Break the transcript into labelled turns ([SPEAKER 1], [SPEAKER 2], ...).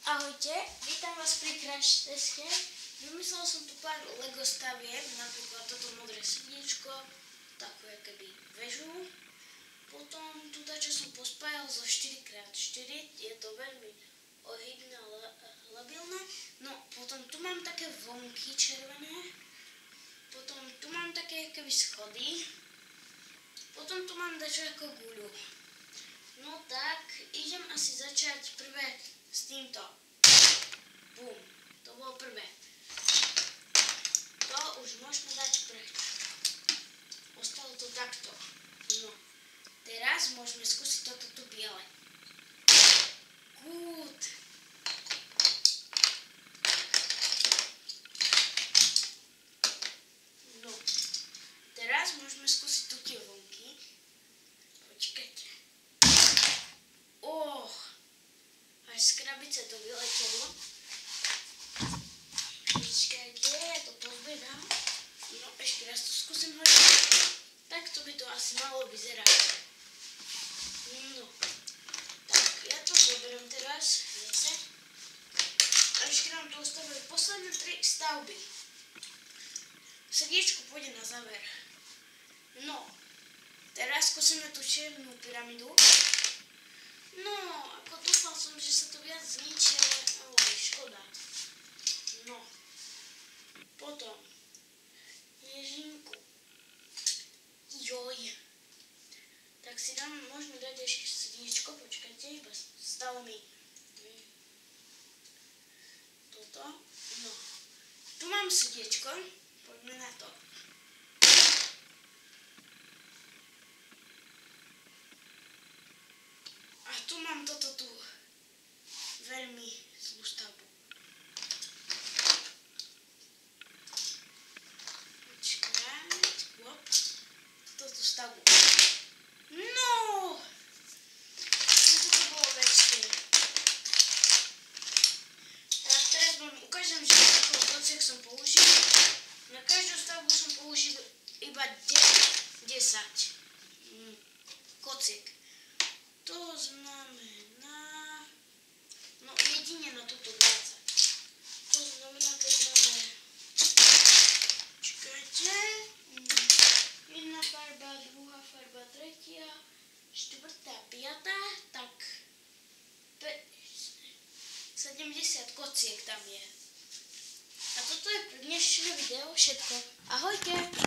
[SPEAKER 1] Ahojte, vítam vás pri crash teste. Vymyslel som tu pár Lego stavieb, napríklad toto modré srdiečko, takú keby väžu. Potom tuto, čo som pospájal zo 4x4, je to veľmi ohybné a labilné. No, potom tu mám také vlnky červené. Potom tu mám také keby schody. Potom tu mám dačo ako guľu. No tak, idem asi začať prvé s týmto. Bum, to bolo prvé. To už môžeme dať preč. Ostalo to takto. No, teraz môžeme skúsiť toto tu biele. Good. No, teraz môžeme skúsiť tu tie vlnky. Počkajte. Až z krabice to vyletelo. Počkajte, ja to pozbierám. No, ešte raz to skúsim hodiť. Takto by to asi malo vyzerať. No, tak ja to zoberiem teraz. Zase. A ešte nám tu ostavujú posledné 3 stavby. Srdiečko pôjde na záver. No, teraz skúsime tú čiernu pyramidu. No, ako dúfal som, že sa to viac zničí, ale škoda. No, potom ježinku. Joj. Tak si dám, môžeme dať ešte srdiečko, počkajte, iba stalo mi toto. No, tu mám srdiečko, poďme na to. A tu mám toto tu veľmi zlú stavbu. Počkať, hop, toto tu stavbu. No! Toto bolo väčšie. Tak teraz vám ukážem, že taký kociek som použil. Na každú stavbu som použil iba 10 kociek. To znamená, no jedine na túto 20. To znamená, keď máme, čakajte, jedna farba, druhá farba, tretia, štvrtá, piatá, tak 70 kociek tam je. A toto je pre dnešné video všetko. Ahojte!